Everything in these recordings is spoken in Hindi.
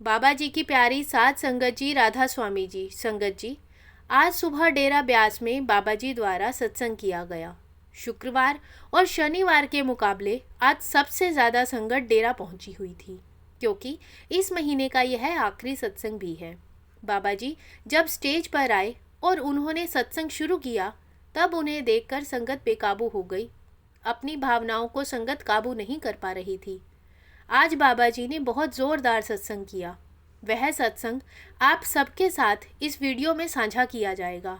बाबा जी की प्यारी साध संगत जी, राधा स्वामी जी संगत जी, आज सुबह डेरा ब्यास में बाबा जी द्वारा सत्संग किया गया। शुक्रवार और शनिवार के मुकाबले आज सबसे ज़्यादा संगत डेरा पहुंची हुई थी, क्योंकि इस महीने का यह आखिरी सत्संग भी है। बाबा जी जब स्टेज पर आए और उन्होंने सत्संग शुरू किया, तब उन्हें देखकर संगत बेकाबू हो गई। अपनी भावनाओं को संगत काबू नहीं कर पा रही थी। आज बाबा जी ने बहुत ज़ोरदार सत्संग किया। वह सत्संग आप सबके साथ इस वीडियो में साझा किया जाएगा।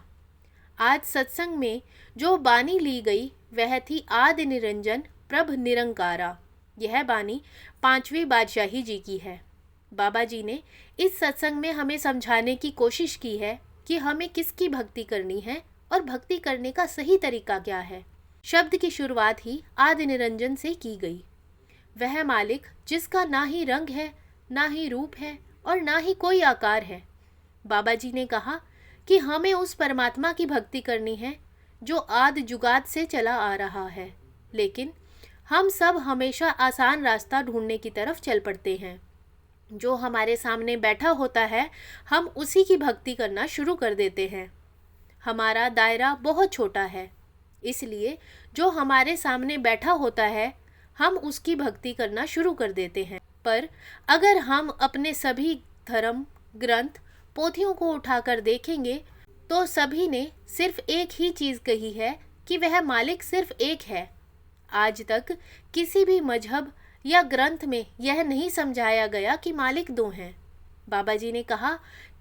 आज सत्संग में जो बानी ली गई वह थी आदि निरंजन प्रभ निरंकारा। यह बानी पांचवी बादशाही जी की है। बाबा जी ने इस सत्संग में हमें समझाने की कोशिश की है कि हमें किसकी भक्ति करनी है और भक्ति करने का सही तरीका क्या है। शब्द की शुरुआत ही आदि निरंजन से की गई। वह मालिक जिसका ना ही रंग है, ना ही रूप है और ना ही कोई आकार है। बाबा जी ने कहा कि हमें उस परमात्मा की भक्ति करनी है जो आदि जुगाद से चला आ रहा है, लेकिन हम सब हमेशा आसान रास्ता ढूंढने की तरफ चल पड़ते हैं। जो हमारे सामने बैठा होता है, हम उसी की भक्ति करना शुरू कर देते हैं। हमारा दायरा बहुत छोटा है, इसलिए जो हमारे सामने बैठा होता है, हम उसकी भक्ति करना शुरू कर देते हैं। पर अगर हम अपने सभी धर्म ग्रंथ पोथियों को उठाकर देखेंगे, तो सभी ने सिर्फ एक ही चीज़ कही है कि वह मालिक सिर्फ एक है। आज तक किसी भी मजहब या ग्रंथ में यह नहीं समझाया गया कि मालिक दो हैं। बाबा जी ने कहा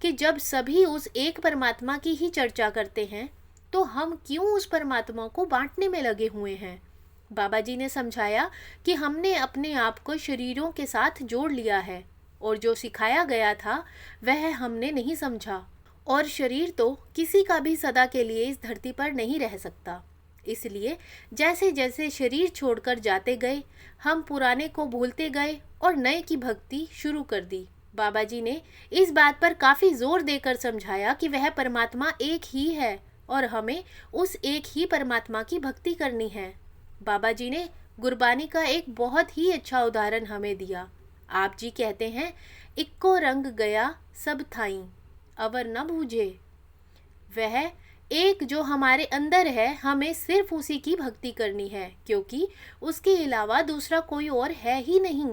कि जब सभी उस एक परमात्मा की ही चर्चा करते हैं, तो हम क्यों उस परमात्मा को बांटने में लगे हुए हैं। बाबा जी ने समझाया कि हमने अपने आप को शरीरों के साथ जोड़ लिया है और जो सिखाया गया था वह हमने नहीं समझा। और शरीर तो किसी का भी सदा के लिए इस धरती पर नहीं रह सकता। इसलिए जैसे जैसे शरीर छोड़कर जाते गए, हम पुराने को भूलते गए और नए की भक्ति शुरू कर दी। बाबा जी ने इस बात पर काफ़ी जोर देकर समझाया कि वह परमात्मा एक ही है और हमें उस एक ही परमात्मा की भक्ति करनी है। बाबा जी ने गुरबानी का एक बहुत ही अच्छा उदाहरण हमें दिया। आप जी कहते हैं, इक्को रंग गया सब थाई अवर न बूझे। वह एक जो हमारे अंदर है, हमें सिर्फ उसी की भक्ति करनी है, क्योंकि उसके अलावा दूसरा कोई और है ही नहीं।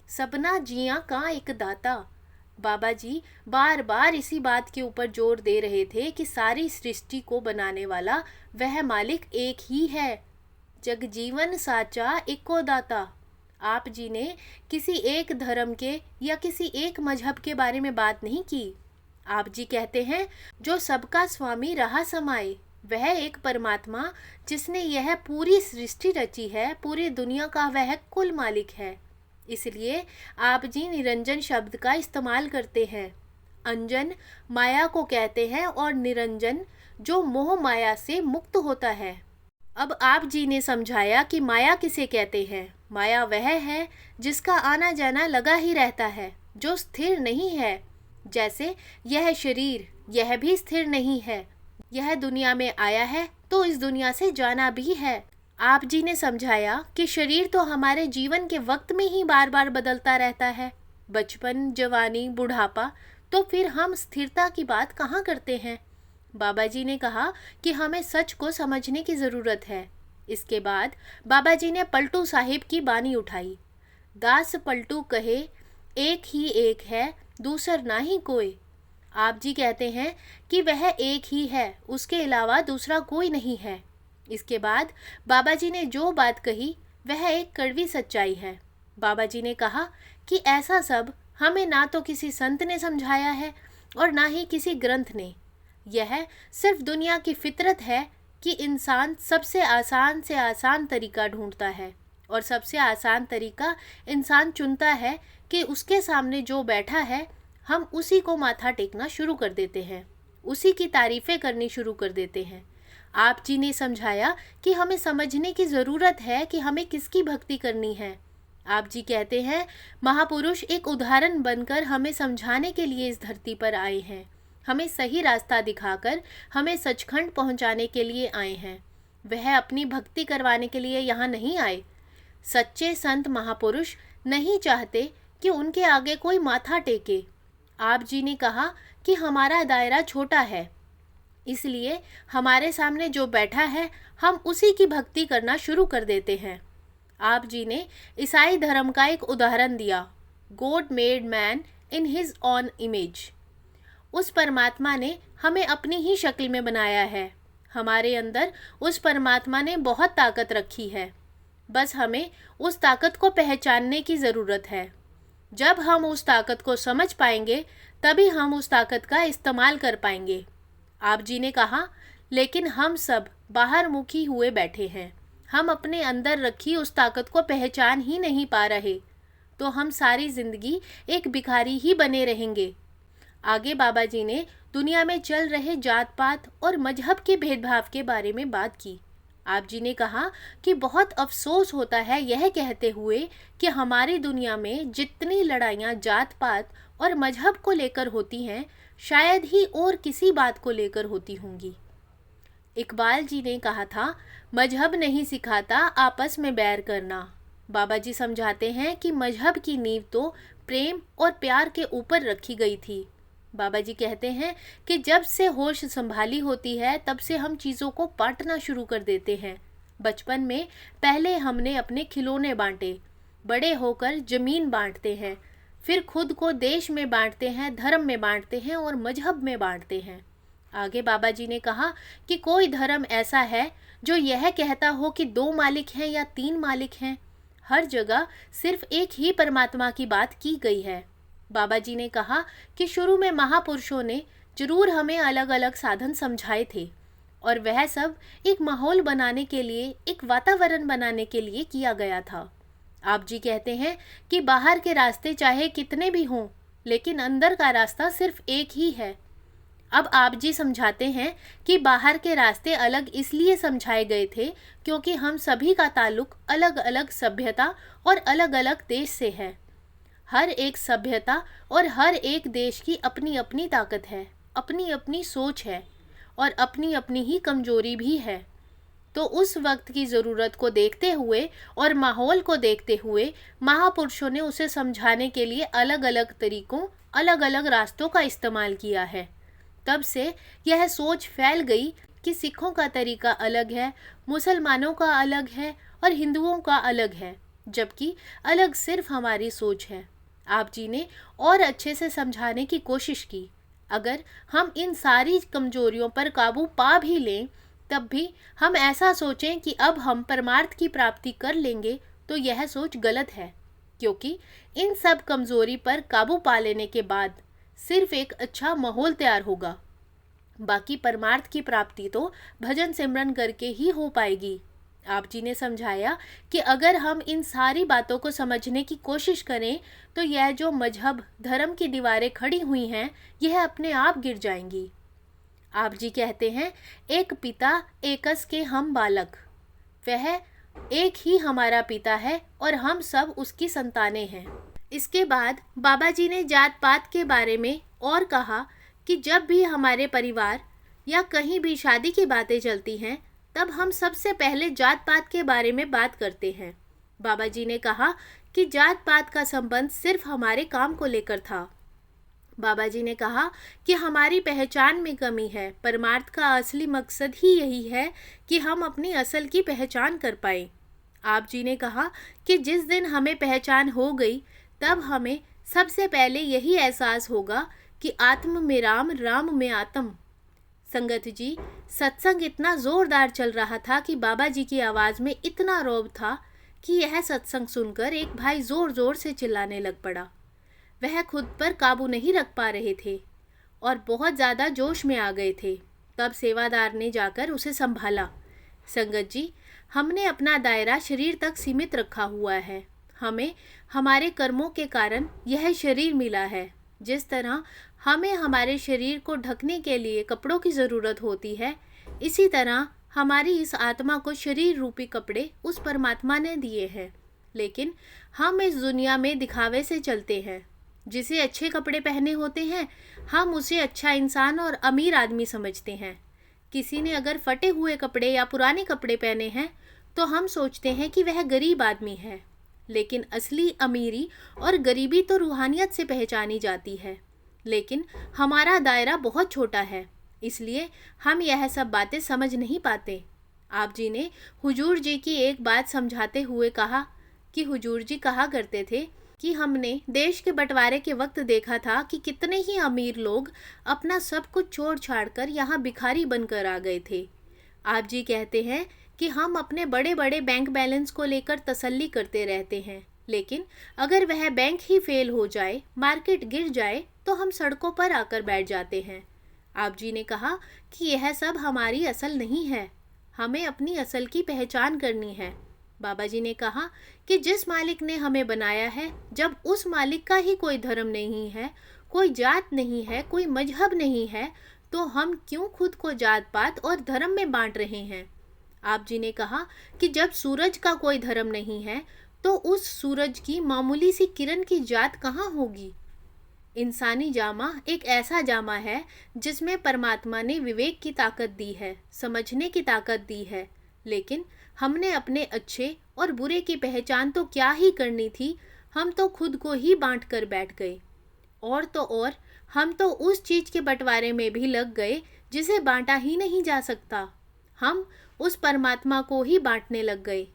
सपना जिया का एक दाता। बाबा जी बार बार इसी बात के ऊपर जोर दे रहे थे कि सारी सृष्टि को बनाने वाला वह मालिक एक ही है। जग जीवन साचा इको दाता। आप जी ने किसी एक धर्म के या किसी एक मजहब के बारे में बात नहीं की। आप जी कहते हैं, जो सबका स्वामी रहा समाए, वह एक परमात्मा जिसने यह पूरी सृष्टि रची है, पूरी दुनिया का वह कुल मालिक है। इसलिए आप जी निरंजन शब्द का इस्तेमाल करते हैं। अंजन माया को कहते हैं और निरंजन जो मोह माया से मुक्त होता है। अब आप जी ने समझाया कि माया किसे कहते हैं। माया वह है जिसका आना जाना लगा ही रहता है, जो स्थिर नहीं है। जैसे यह शरीर, यह भी स्थिर नहीं है। यह दुनिया में आया है तो इस दुनिया से जाना भी है। आप जी ने समझाया कि शरीर तो हमारे जीवन के वक्त में ही बार बार बदलता रहता है, बचपन, जवानी, बुढ़ापा, तो फिर हम स्थिरता की बात कहाँ करते हैं। बाबा जी ने कहा कि हमें सच को समझने की ज़रूरत है। इसके बाद बाबा जी ने पलटू साहिब की बानी उठाई। दास पलटू कहे, एक ही एक है, दूसर ना ही कोई। आप जी कहते हैं कि वह एक ही है, उसके अलावा दूसरा कोई नहीं है। इसके बाद बाबा जी ने जो बात कही वह एक कड़वी सच्चाई है। बाबा जी ने कहा कि ऐसा सब हमें ना तो किसी संत ने समझाया है और ना ही किसी ग्रंथ ने। यह सिर्फ दुनिया की फितरत है कि इंसान सबसे आसान से आसान तरीका ढूंढता है और सबसे आसान तरीका इंसान चुनता है कि उसके सामने जो बैठा है, हम उसी को माथा टेकना शुरू कर देते हैं, उसी की तारीफ़ें करनी शुरू कर देते हैं। आप जी ने समझाया कि हमें समझने की ज़रूरत है कि हमें किसकी भक्ति करनी है। आप जी कहते हैं, महापुरुष एक उदाहरण बनकर हमें समझाने के लिए इस धरती पर आए हैं, हमें सही रास्ता दिखाकर हमें सचखंड पहुंचाने के लिए आए हैं। वह अपनी भक्ति करवाने के लिए यहाँ नहीं आए। सच्चे संत महापुरुष नहीं चाहते कि उनके आगे कोई माथा टेके। आप जी ने कहा कि हमारा दायरा छोटा है, इसलिए हमारे सामने जो बैठा है हम उसी की भक्ति करना शुरू कर देते हैं। आप जी ने ईसाई धर्म का एक उदाहरण दिया, God made man in his on image. उस परमात्मा ने हमें अपनी ही शक्ल में बनाया है। हमारे अंदर उस परमात्मा ने बहुत ताकत रखी है, बस हमें उस ताकत को पहचानने की ज़रूरत है। जब हम उस ताकत को समझ पाएंगे तभी हम उस ताकत का इस्तेमाल कर पाएंगे। आप जी ने कहा, लेकिन हम सब बाहर मुखी हुए बैठे हैं, हम अपने अंदर रखी उस ताकत को पहचान ही नहीं पा रहे, तो हम सारी ज़िंदगी एक भिखारी ही बने रहेंगे। आगे बाबा जी ने दुनिया में चल रहे जात पात और मजहब के भेदभाव के बारे में बात की। आप जी ने कहा कि बहुत अफसोस होता है यह कहते हुए कि हमारी दुनिया में जितनी लड़ाइयाँ जात पात और मजहब को लेकर होती हैं, शायद ही और किसी बात को लेकर होती होंगी। इकबाल जी ने कहा था, मजहब नहीं सिखाता आपस में बैर करना। बाबा जी समझाते हैं कि मजहब की नींव तो प्रेम और प्यार के ऊपर रखी गई थी। बाबा जी कहते हैं कि जब से होश संभाली होती है तब से हम चीज़ों को बांटना शुरू कर देते हैं। बचपन में पहले हमने अपने खिलौने बांटे, बड़े होकर ज़मीन बांटते हैं, फिर खुद को देश में बांटते हैं, धर्म में बांटते हैं और मजहब में बांटते हैं। आगे बाबा जी ने कहा कि कोई धर्म ऐसा है जो यह कहता हो कि 2 मालिक हैं या 3 मालिक हैं। हर जगह सिर्फ एक ही परमात्मा की बात की गई है। बाबा जी ने कहा कि शुरू में महापुरुषों ने जरूर हमें अलग अलग साधन समझाए थे और वह सब एक माहौल बनाने के लिए, एक वातावरण बनाने के लिए किया गया था। आप जी कहते हैं कि बाहर के रास्ते चाहे कितने भी हों, लेकिन अंदर का रास्ता सिर्फ एक ही है। अब आप जी समझाते हैं कि बाहर के रास्ते अलग इसलिए समझाए गए थे क्योंकि हम सभी का ताल्लुक अलग अलग सभ्यता और अलग अलग देश से है। हर एक सभ्यता और हर एक देश की अपनी अपनी ताकत है, अपनी अपनी सोच है और अपनी अपनी ही कमजोरी भी है। तो उस वक्त की ज़रूरत को देखते हुए और माहौल को देखते हुए महापुरुषों ने उसे समझाने के लिए अलग अलग तरीकों, अलग अलग रास्तों का इस्तेमाल किया है। तब से यह सोच फैल गई कि सिखों का तरीका अलग है, मुसलमानों का अलग है और हिंदुओं का अलग है, जबकि अलग सिर्फ हमारी सोच है। आप जी ने और अच्छे से समझाने की कोशिश की। अगर हम इन सारी कमजोरियों पर काबू पा भी लें, तब भी हम ऐसा सोचें कि अब हम परमार्थ की प्राप्ति कर लेंगे, तो यह सोच गलत है, क्योंकि इन सब कमजोरी पर काबू पा लेने के बाद सिर्फ एक अच्छा माहौल तैयार होगा। बाकी परमार्थ की प्राप्ति तो भजन सिमरन करके ही हो पाएगी। आप जी ने समझाया कि अगर हम इन सारी बातों को समझने की कोशिश करें तो यह जो मजहब धर्म की दीवारें खड़ी हुई हैं, यह अपने आप गिर जाएंगी। आप जी कहते हैं, एक पिता एकस के हम बालक, वह एक ही हमारा पिता है और हम सब उसकी संतानें हैं। इसके बाद बाबा जी ने जात पात के बारे में और कहा कि जब भी हमारे परिवार या कहीं भी शादी की बातें चलती हैं, तब हम सबसे पहले जात पात के बारे में बात करते हैं। बाबा जी ने कहा कि जात पात का संबंध सिर्फ हमारे काम को लेकर था। बाबा जी ने कहा कि हमारी पहचान में कमी है। परमार्थ का असली मकसद ही यही है कि हम अपनी असल की पहचान कर पाएं। आप जी ने कहा कि जिस दिन हमें पहचान हो गई, तब हमें सबसे पहले यही एहसास होगा कि आत्म में राम, राम में आत्म। संगत जी, सत्संग इतना ज़ोरदार चल रहा था कि बाबा जी की आवाज़ में इतना रौब था कि यह सत्संग सुनकर एक भाई ज़ोर ज़ोर से चिल्लाने लग पड़ा। वह खुद पर काबू नहीं रख पा रहे थे और बहुत ज़्यादा जोश में आ गए थे। तब सेवादार ने जाकर उसे संभाला। संगत जी, हमने अपना दायरा शरीर तक सीमित रखा हुआ है। हमें हमारे कर्मों के कारण यह शरीर मिला है। जिस तरह हमें हमारे शरीर को ढकने के लिए कपड़ों की ज़रूरत होती है, इसी तरह हमारी इस आत्मा को शरीर रूपी कपड़े उस परमात्मा ने दिए हैं। लेकिन हम इस दुनिया में दिखावे से चलते हैं। जिसे अच्छे कपड़े पहने होते हैं, हम उसे अच्छा इंसान और अमीर आदमी समझते हैं। किसी ने अगर फटे हुए कपड़े या पुराने कपड़े पहने हैं, तो हम सोचते हैं कि वह गरीब आदमी है। लेकिन असली अमीरी और गरीबी तो रूहानियत से पहचानी जाती है। लेकिन हमारा दायरा बहुत छोटा है, इसलिए हम यह सब बातें समझ नहीं पाते। आप जी ने हुजूर जी की एक बात समझाते हुए कहा कि हुजूर जी कहा करते थे कि हमने देश के बंटवारे के वक्त देखा था कि कितने ही अमीर लोग अपना सब कुछ छोड़ छाड़ कर यहाँ भिखारी बनकर आ गए थे। आप जी कहते हैं कि हम अपने बड़े बड़े बैंक बैलेंस को लेकर तसल्ली करते रहते हैं, लेकिन अगर वह बैंक ही फेल हो जाए, मार्केट गिर जाए, तो हम सड़कों पर आकर बैठ जाते हैं। आप जी ने कहा कि यह सब हमारी असल नहीं है, हमें अपनी असल की पहचान करनी है। बाबा जी ने कहा कि जिस मालिक ने हमें बनाया है, जब उस मालिक का ही कोई धर्म नहीं है, कोई जात नहीं है, कोई मजहब नहीं है, तो हम क्यों खुद को जात पात और धर्म में बांट रहे हैं। आप जी ने कहा कि जब सूरज का कोई धर्म नहीं है, तो उस सूरज की मामूली सी किरण की जात कहाँ होगी। इंसानी जामा एक ऐसा जामा है जिसमें परमात्मा ने विवेक की ताकत दी है, समझने की ताकत दी है, लेकिन हमने अपने अच्छे और बुरे की पहचान तो क्या ही करनी थी, हम तो खुद को ही बांट कर बैठ गए। और तो और हम तो उस चीज़ के बंटवारे में भी लग गए जिसे बांटा ही नहीं जा सकता। हम उस परमात्मा को ही बांटने लग गए।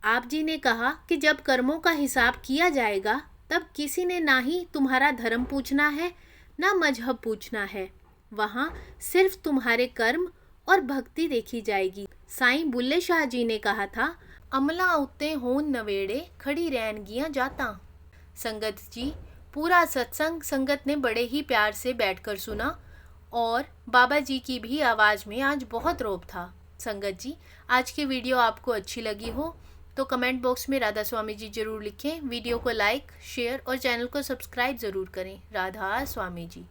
आप जी ने कहा कि जब कर्मों का हिसाब किया जाएगा, तब किसी ने ना ही तुम्हारा धर्म पूछना है, ना मजहब पूछना है। वहाँ सिर्फ तुम्हारे कर्म और भक्ति देखी जाएगी। साईं बुल्ले शाह जी ने कहा था, अमला उत्ते होन नवेड़े खड़ी रहनगियाँ जाता। संगत जी, पूरा सत्संग संगत ने बड़े ही प्यार से बैठकर सुना और बाबा जी की भी आवाज़ में आज बहुत रौब था। संगत जी, आज की वीडियो आपको अच्छी लगी हो तो कमेंट बॉक्स में राधा स्वामी जी जरूर लिखें। वीडियो को लाइक, शेयर और चैनल को सब्सक्राइब ज़रूर करें। राधा स्वामी जी।